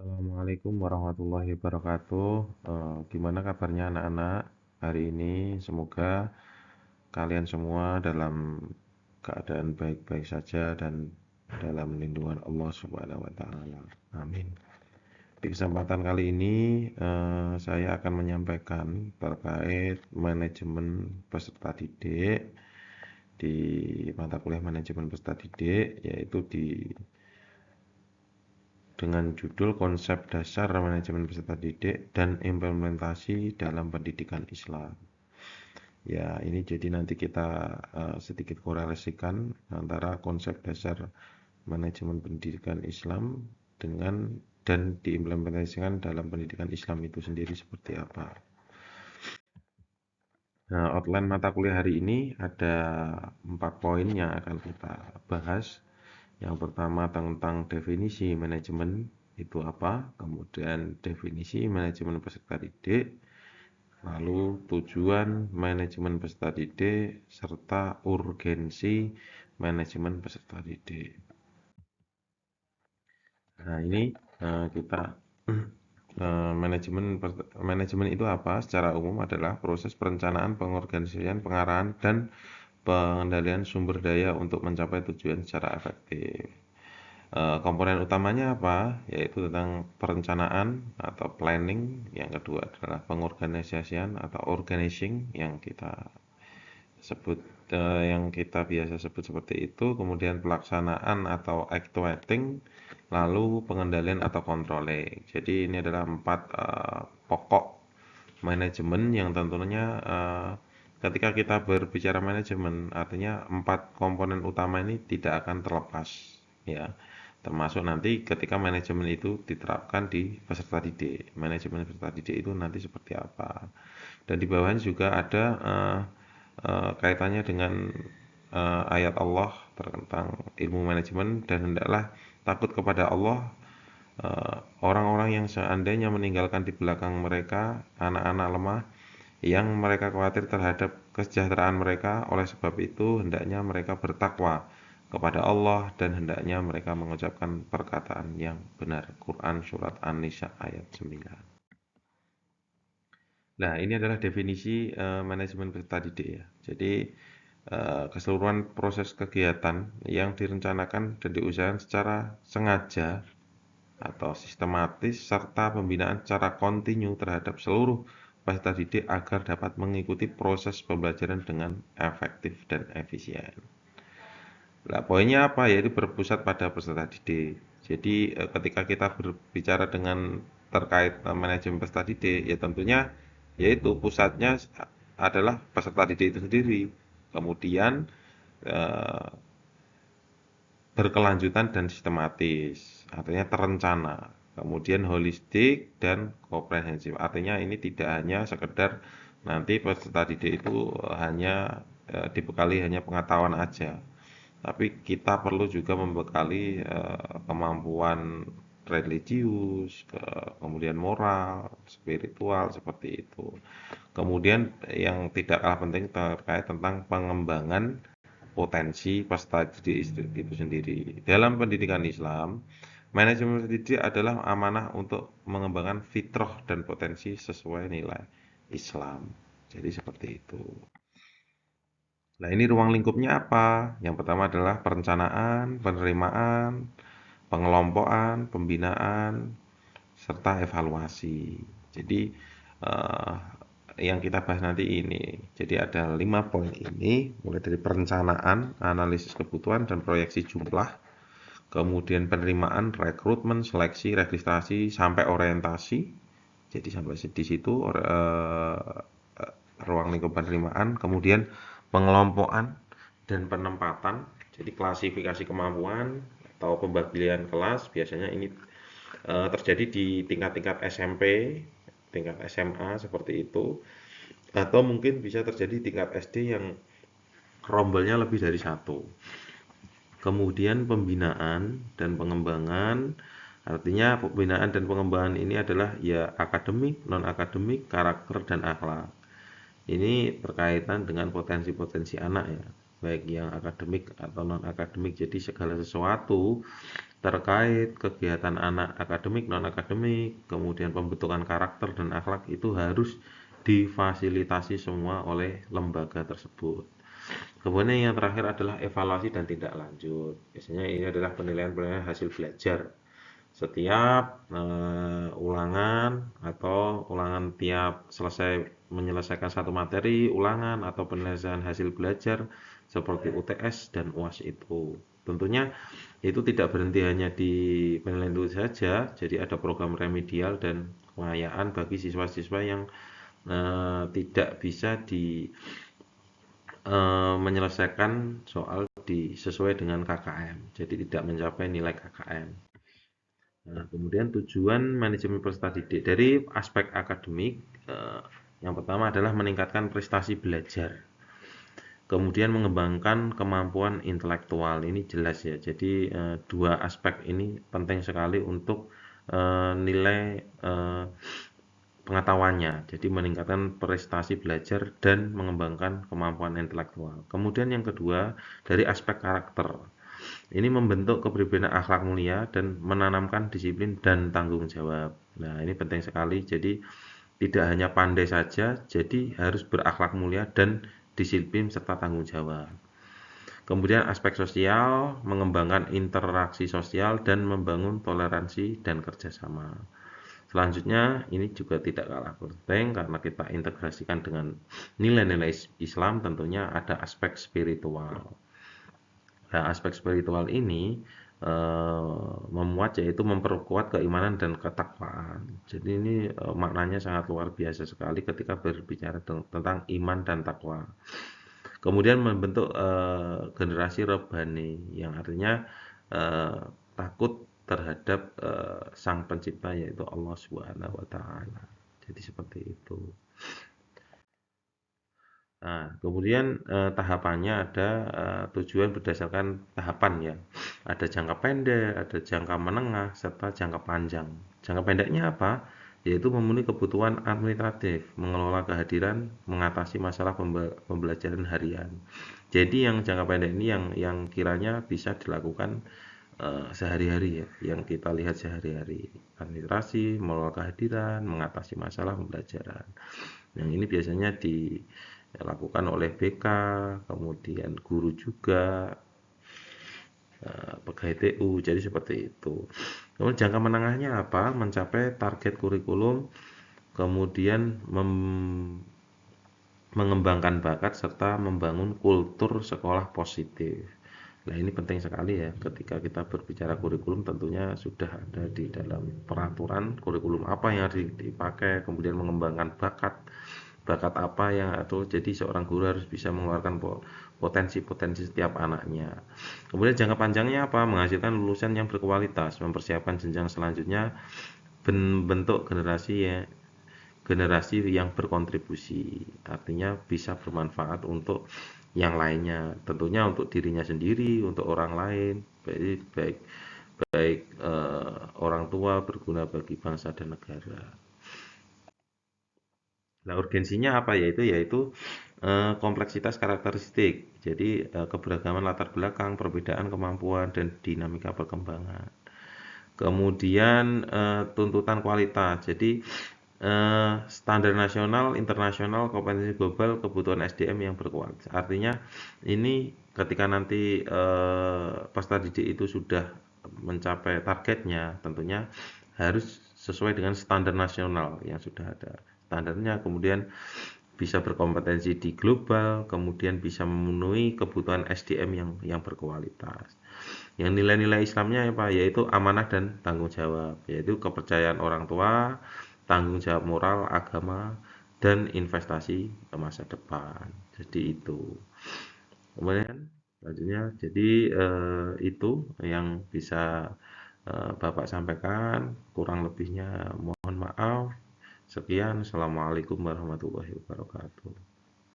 Assalamualaikum warahmatullahi wabarakatuh. Gimana kabarnya anak-anak hari ini? Semoga kalian semua dalam keadaan baik-baik saja dan dalam lindungan Allah Subhanahu wa taala. Amin. Di kesempatan kali ini saya akan menyampaikan terkait manajemen peserta didik di mata kuliah manajemen peserta didik, yaitu dengan judul Konsep Dasar Manajemen Peserta Didik dan Implementasi dalam Pendidikan Islam. Ya, ini jadi nanti kita sedikit korelasikan antara konsep dasar manajemen pendidikan Islam dan diimplementasikan dalam pendidikan Islam itu sendiri seperti apa. Nah, outline mata kuliah hari ini ada 4 poin yang akan kita bahas. Yang pertama tentang definisi manajemen itu apa, kemudian definisi manajemen peserta didik, lalu tujuan manajemen peserta didik, serta urgensi manajemen peserta didik. Nah, ini kita manajemen itu apa? Secara umum adalah proses perencanaan, pengorganisasian, pengarahan, dan pengendalian sumber daya untuk mencapai tujuan secara efektif. Komponen utamanya apa? Yaitu tentang perencanaan atau planning. Yang kedua adalah pengorganisasian atau organizing yang kita biasa sebut seperti itu. Kemudian pelaksanaan atau actuating, lalu pengendalian atau controlling. Jadi ini adalah 4 pokok manajemen yang tentunya ketika kita berbicara manajemen, artinya 4 komponen utama ini tidak akan terlepas, ya. Termasuk nanti ketika manajemen itu diterapkan di peserta didik. Manajemen peserta didik itu nanti seperti apa. Dan di bawahnya juga ada kaitannya dengan ayat Allah tentang ilmu manajemen, dan hendaklah takut kepada Allah orang-orang yang seandainya meninggalkan di belakang mereka anak-anak lemah yang mereka khawatir terhadap kesejahteraan mereka. Oleh sebab itu hendaknya mereka bertakwa kepada Allah dan hendaknya mereka mengucapkan perkataan yang benar. Quran Surat An-Nisa ayat 9. Nah, ini adalah definisi manajemen peserta didik ya. Jadi keseluruhan proses kegiatan yang direncanakan dan diusahakan secara sengaja atau sistematis serta pembinaan secara kontinu terhadap seluruh peserta didik agar dapat mengikuti proses pembelajaran dengan efektif dan efisien. Nah, poinnya apa? Yaitu berpusat pada peserta didik. Jadi ketika kita berbicara dengan terkait manajemen peserta didik, ya tentunya yaitu pusatnya adalah peserta didik itu sendiri. Kemudian eh, berkelanjutan dan sistematis, artinya terencana. Kemudian holistik dan komprehensif, artinya ini tidak hanya sekedar nanti peserta didik itu hanya dibekali hanya pengetahuan aja, tapi kita perlu juga membekali kemampuan religius, kemudian moral, spiritual seperti itu. Kemudian yang tidak kalah penting terkait tentang pengembangan potensi peserta didik itu sendiri. Dalam pendidikan Islam, manajemen pendidik adalah amanah untuk mengembangkan fitrah dan potensi sesuai nilai Islam. Jadi seperti itu. Nah, ini ruang lingkupnya apa? Yang pertama adalah perencanaan, penerimaan, pengelompokan, pembinaan, serta evaluasi. Jadi eh, yang kita bahas nanti ini. Jadi ada 5 poin ini, mulai dari perencanaan, analisis kebutuhan dan proyeksi jumlah, kemudian penerimaan, rekrutmen, seleksi, registrasi, sampai orientasi. Jadi sampai di situ ruang lingkup penerimaan, kemudian pengelompokan dan penempatan. Jadi klasifikasi kemampuan atau pembagian kelas biasanya ini terjadi di tingkat-tingkat SMP, tingkat SMA seperti itu, atau mungkin bisa terjadi tingkat SD yang rombolnya lebih dari satu. Kemudian pembinaan dan pengembangan, artinya pembinaan dan pengembangan ini adalah ya akademik, non akademik, karakter dan akhlak. Ini berkaitan dengan potensi-potensi anak ya, baik yang akademik atau non akademik. Jadi segala sesuatu terkait kegiatan anak akademik, non-akademik, kemudian pembentukan karakter dan akhlak itu harus difasilitasi semua oleh lembaga tersebut. Kemudian yang terakhir adalah evaluasi dan tindak lanjut. Biasanya ini adalah penilaian-penilaian hasil belajar. Setiap ulangan atau ulangan tiap selesai menyelesaikan satu materi, ulangan atau penyelesaian hasil belajar seperti UTS dan UAS itu. Tentunya itu tidak berhenti hanya di penilaian itu saja, jadi ada program remedial dan pengayaan bagi siswa-siswa yang tidak bisa menyelesaikan soal sesuai dengan KKM, jadi tidak mencapai nilai KKM. Nah, kemudian tujuan manajemen peserta didik dari aspek akademik, yang pertama adalah meningkatkan prestasi belajar. Kemudian mengembangkan kemampuan intelektual, ini jelas ya. Jadi dua aspek ini penting sekali untuk nilai pengetahuannya. Jadi meningkatkan prestasi belajar dan mengembangkan kemampuan intelektual. Kemudian yang kedua dari aspek karakter. Ini membentuk kepribadian akhlak mulia dan menanamkan disiplin dan tanggung jawab. Nah, ini penting sekali. Jadi tidak hanya pandai saja, jadi harus berakhlak mulia dan disiplin serta tanggung jawab. Kemudian aspek sosial, mengembangkan interaksi sosial dan membangun toleransi dan kerjasama. Selanjutnya, ini juga tidak kalah penting karena kita integrasikan dengan nilai-nilai Islam, tentunya ada aspek spiritual. Nah, aspek spiritual ini memuat yaitu memperkuat keimanan dan ketakwaan. Jadi ini maknanya sangat luar biasa sekali ketika berbicara tentang iman dan takwa. Kemudian membentuk generasi rebani yang artinya takut terhadap sang pencipta yaitu Allah Subhanahu wa taala. Jadi seperti itu. Nah, kemudian tahapannya ada tujuan berdasarkan tahapan ya. Ada jangka pendek, ada jangka menengah, serta jangka panjang. Jangka pendeknya apa? Yaitu memenuhi kebutuhan administratif, mengelola kehadiran, mengatasi masalah pembelajaran harian. Jadi yang jangka pendek ini yang kiranya bisa dilakukan sehari-hari ya, yang kita lihat sehari-hari. Administrasi, mengelola kehadiran, mengatasi masalah pembelajaran. Yang ini biasanya dilakukan oleh BK, kemudian guru juga, pegawai TU, jadi seperti itu. Kemudian jangka menengahnya apa? Mencapai target kurikulum, kemudian mengembangkan bakat serta membangun kultur sekolah positif. Nah, ini penting sekali ya ketika kita berbicara kurikulum, tentunya sudah ada di dalam peraturan kurikulum apa yang harus dipakai, kemudian mengembangkan bakat apa yang atau jadi seorang guru harus bisa mengeluarkan potensi-potensi setiap anaknya. Kemudian jangka panjangnya apa? Menghasilkan lulusan yang berkualitas, mempersiapkan jenjang selanjutnya, bentuk generasi yang berkontribusi, artinya bisa bermanfaat untuk yang lainnya, tentunya untuk dirinya sendiri, untuk orang lain, baik baik orang tua, berguna bagi bangsa dan negara. Nah, urgensinya apa yaitu kompleksitas karakteristik. Jadi keberagaman latar belakang, perbedaan kemampuan dan dinamika perkembangan. Kemudian tuntutan kualitas. Jadi standar nasional, internasional, kompetensi global, kebutuhan SDM yang berkualitas. Artinya ini ketika nanti peserta didik itu sudah mencapai targetnya, tentunya harus sesuai dengan standar nasional yang sudah ada. Standarnya kemudian bisa berkompetensi di global, kemudian bisa memenuhi kebutuhan SDM yang berkualitas. Yang nilai-nilai Islamnya apa? Yaitu amanah dan tanggung jawab, yaitu kepercayaan orang tua, tanggung jawab moral, agama, dan investasi ke masa depan. Jadi itu. Kemudian selanjutnya, jadi itu yang bisa Bapak sampaikan. Kurang lebihnya mohon maaf. Sekian. Assalamualaikum warahmatullahi wabarakatuh.